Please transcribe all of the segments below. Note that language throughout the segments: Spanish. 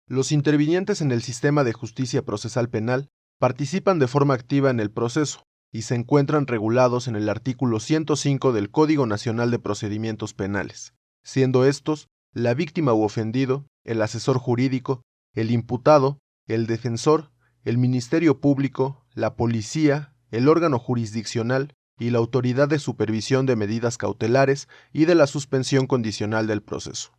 Los intervinientes en el sistema de justicia procesal penal participan de forma activa en el proceso y se encuentran regulados en el artículo 105 del Código Nacional de Procedimientos Penales, siendo estos la víctima u ofendido, el asesor jurídico, el imputado, el defensor, el Ministerio Público, la policía, el órgano jurisdiccional y la autoridad de supervisión de medidas cautelares y de la suspensión condicional del proceso.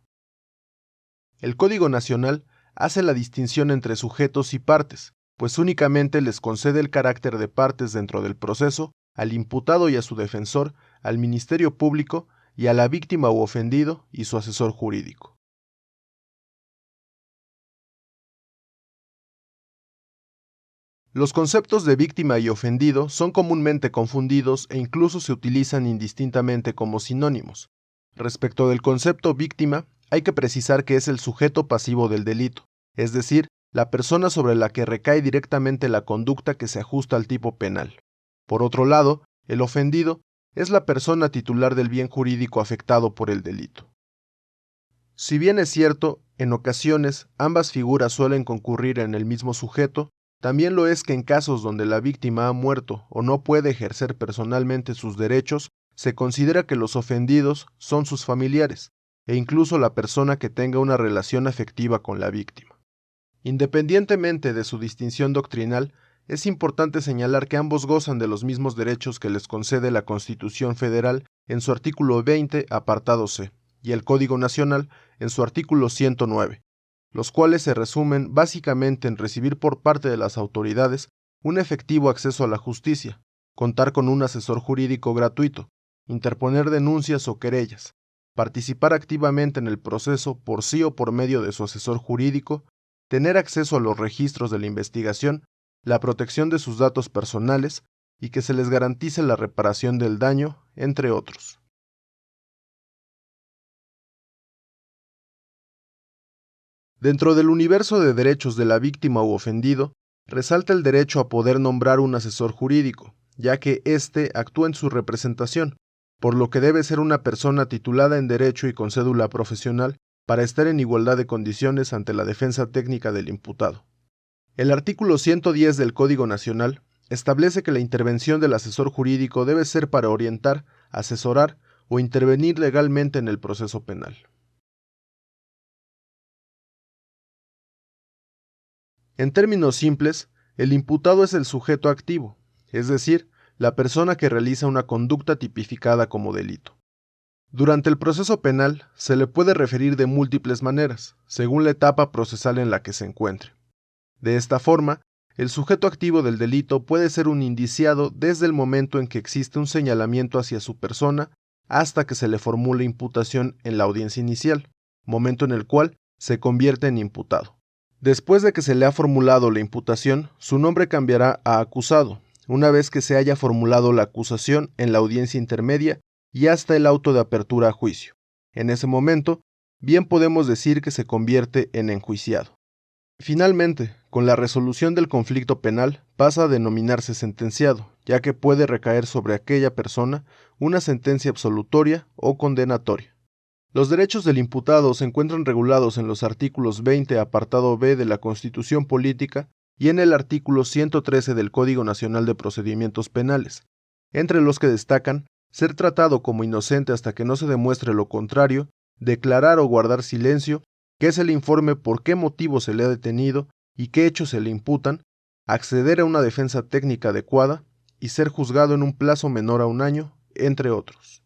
El Código Nacional hace la distinción entre sujetos y partes, pues únicamente les concede el carácter de partes dentro del proceso al imputado y a su defensor, al Ministerio Público y a la víctima u ofendido y su asesor jurídico. Los conceptos de víctima y ofendido son comúnmente confundidos e incluso se utilizan indistintamente como sinónimos. Respecto del concepto víctima, hay que precisar que es el sujeto pasivo del delito, es decir, la persona sobre la que recae directamente la conducta que se ajusta al tipo penal. Por otro lado, el ofendido es la persona titular del bien jurídico afectado por el delito. Si bien es cierto, en ocasiones ambas figuras suelen concurrir en el mismo sujeto, también lo es que en casos donde la víctima ha muerto o no puede ejercer personalmente sus derechos, se considera que los ofendidos son sus familiares, e incluso la persona que tenga una relación afectiva con la víctima. Independientemente de su distinción doctrinal, es importante señalar que ambos gozan de los mismos derechos que les concede la Constitución Federal en su artículo 20, apartado C, y el Código Nacional en su artículo 109, los cuales se resumen básicamente en recibir por parte de las autoridades un efectivo acceso a la justicia, contar con un asesor jurídico gratuito, interponer denuncias o querellas, participar activamente en el proceso por sí o por medio de su asesor jurídico, tener acceso a los registros de la investigación, la protección de sus datos personales y que se les garantice la reparación del daño, entre otros. Dentro del universo de derechos de la víctima u ofendido, resalta el derecho a poder nombrar un asesor jurídico, ya que éste actúa en su representación, por lo que debe ser una persona titulada en Derecho y con cédula profesional para estar en igualdad de condiciones ante la defensa técnica del imputado. El artículo 110 del Código Nacional establece que la intervención del asesor jurídico debe ser para orientar, asesorar o intervenir legalmente en el proceso penal. En términos simples, el imputado es el sujeto activo, es decir, la persona que realiza una conducta tipificada como delito. Durante el proceso penal se le puede referir de múltiples maneras, según la etapa procesal en la que se encuentre. De esta forma, el sujeto activo del delito puede ser un indiciado desde el momento en que existe un señalamiento hacia su persona hasta que se le formule imputación en la audiencia inicial, momento en el cual se convierte en imputado. Después de que se le ha formulado la imputación, su nombre cambiará a acusado, una vez que se haya formulado la acusación en la audiencia intermedia y hasta el auto de apertura a juicio. En ese momento, bien podemos decir que se convierte en enjuiciado. Finalmente, con la resolución del conflicto penal, pasa a denominarse sentenciado, ya que puede recaer sobre aquella persona una sentencia absolutoria o condenatoria. Los derechos del imputado se encuentran regulados en los artículos 20, apartado B de la Constitución Política y en el artículo 113 del Código Nacional de Procedimientos Penales, entre los que destacan ser tratado como inocente hasta que no se demuestre lo contrario, declarar o guardar silencio, que se le informe por qué motivo se le ha detenido y qué hechos se le imputan, acceder a una defensa técnica adecuada y ser juzgado en un plazo menor a un año, entre otros.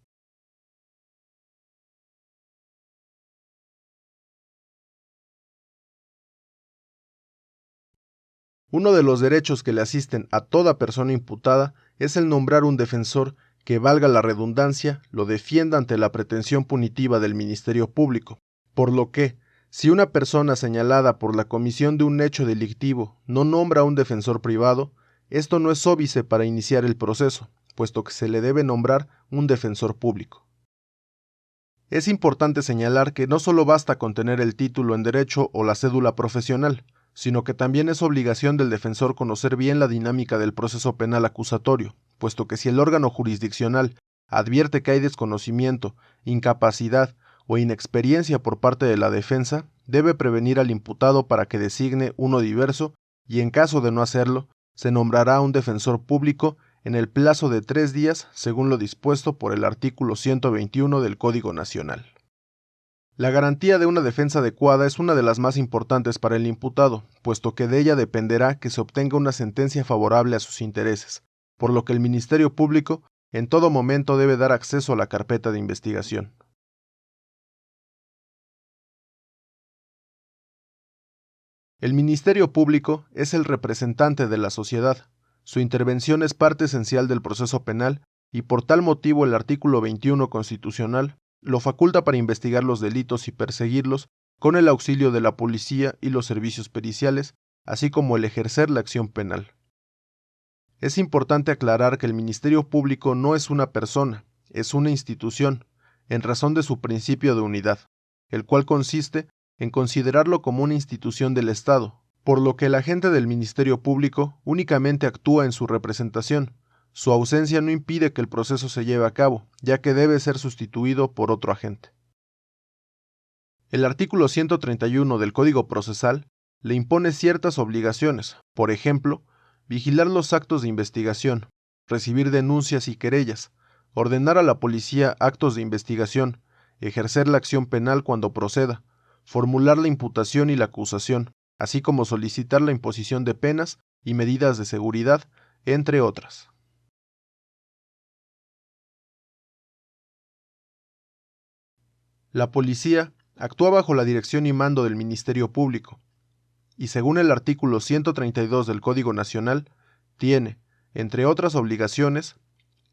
Uno de los derechos que le asisten a toda persona imputada es el nombrar un defensor que, valga la redundancia, lo defienda ante la pretensión punitiva del Ministerio Público, por lo que, si una persona señalada por la comisión de un hecho delictivo no nombra a un defensor privado, esto no es óbice para iniciar el proceso, puesto que se le debe nombrar un defensor público. Es importante señalar que no solo basta con tener el título en derecho o la cédula profesional, sino que también es obligación del defensor conocer bien la dinámica del proceso penal acusatorio, puesto que si el órgano jurisdiccional advierte que hay desconocimiento, incapacidad o inexperiencia por parte de la defensa, debe prevenir al imputado para que designe uno diverso y en caso de no hacerlo, se nombrará un defensor público en el plazo de 3 días según lo dispuesto por el artículo 121 del Código Nacional. La garantía de una defensa adecuada es una de las más importantes para el imputado, puesto que de ella dependerá que se obtenga una sentencia favorable a sus intereses, por lo que el Ministerio Público en todo momento debe dar acceso a la carpeta de investigación. El Ministerio Público es el representante de la sociedad. Su intervención es parte esencial del proceso penal y por tal motivo el artículo 21 constitucional lo faculta para investigar los delitos y perseguirlos con el auxilio de la policía y los servicios periciales, así como el ejercer la acción penal. Es importante aclarar que el Ministerio Público no es una persona, es una institución, en razón de su principio de unidad, el cual consiste en considerarlo como una institución del Estado, por lo que el agente del Ministerio Público únicamente actúa en su representación. Su ausencia no impide que el proceso se lleve a cabo, ya que debe ser sustituido por otro agente. El artículo 131 del Código Procesal le impone ciertas obligaciones, por ejemplo, vigilar los actos de investigación, recibir denuncias y querellas, ordenar a la policía actos de investigación, ejercer la acción penal cuando proceda, formular la imputación y la acusación, así como solicitar la imposición de penas y medidas de seguridad, entre otras. La policía actúa bajo la dirección y mando del Ministerio Público, y según el artículo 132 del Código Nacional, tiene, entre otras obligaciones,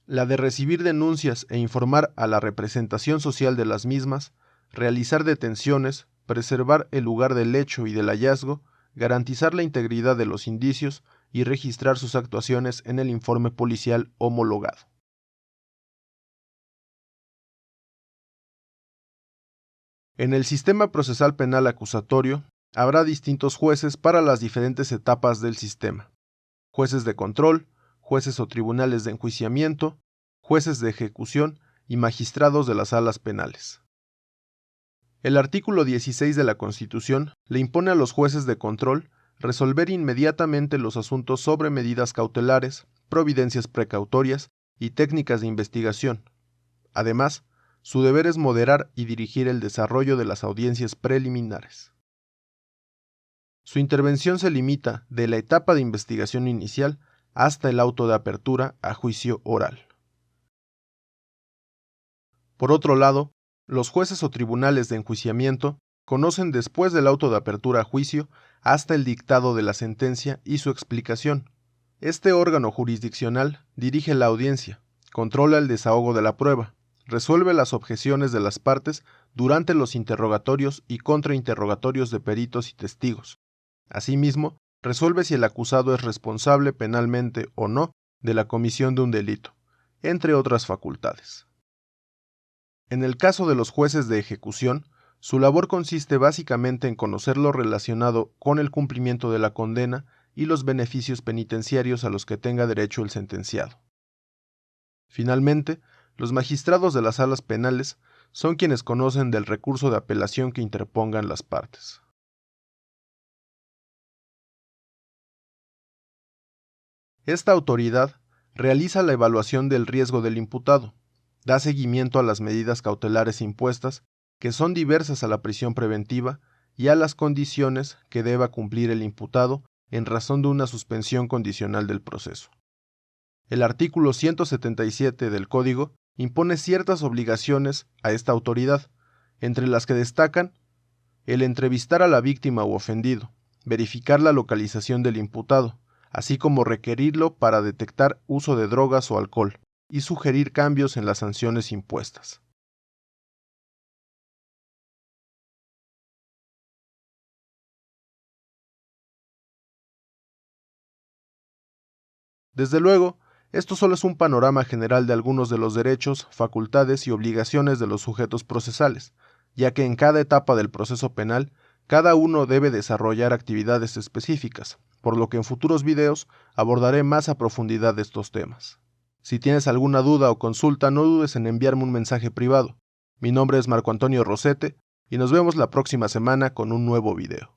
la de recibir denuncias e informar a la representación social de las mismas, realizar detenciones, preservar el lugar del hecho y del hallazgo, garantizar la integridad de los indicios y registrar sus actuaciones en el informe policial homologado. En el sistema procesal penal acusatorio, habrá distintos jueces para las diferentes etapas del sistema: jueces de control, jueces o tribunales de enjuiciamiento, jueces de ejecución y magistrados de las salas penales. El artículo 16 de la Constitución le impone a los jueces de control resolver inmediatamente los asuntos sobre medidas cautelares, providencias precautorias y técnicas de investigación. Además, su deber es moderar y dirigir el desarrollo de las audiencias preliminares. Su intervención se limita de la etapa de investigación inicial hasta el auto de apertura a juicio oral. Por otro lado, los jueces o tribunales de enjuiciamiento conocen después del auto de apertura a juicio hasta el dictado de la sentencia y su explicación. Este órgano jurisdiccional dirige la audiencia, controla el desahogo de la prueba, resuelve las objeciones de las partes durante los interrogatorios y contrainterrogatorios de peritos y testigos. Asimismo, resuelve si el acusado es responsable penalmente o no de la comisión de un delito, entre otras facultades. En el caso de los jueces de ejecución, su labor consiste básicamente en conocer lo relacionado con el cumplimiento de la condena y los beneficios penitenciarios a los que tenga derecho el sentenciado. Finalmente, los magistrados de las salas penales son quienes conocen del recurso de apelación que interpongan las partes. Esta autoridad realiza la evaluación del riesgo del imputado, da seguimiento a las medidas cautelares impuestas, que son diversas a la prisión preventiva, y a las condiciones que deba cumplir el imputado en razón de una suspensión condicional del proceso. El artículo 177 del Código impone ciertas obligaciones a esta autoridad, entre las que destacan el entrevistar a la víctima u ofendido, verificar la localización del imputado, así como requerirlo para detectar uso de drogas o alcohol, y sugerir cambios en las sanciones impuestas. Desde luego, esto solo es un panorama general de algunos de los derechos, facultades y obligaciones de los sujetos procesales, ya que en cada etapa del proceso penal, cada uno debe desarrollar actividades específicas, por lo que en futuros videos abordaré más a profundidad estos temas. Si tienes alguna duda o consulta, no dudes en enviarme un mensaje privado. Mi nombre es Marco Antonio Rosete y nos vemos la próxima semana con un nuevo video.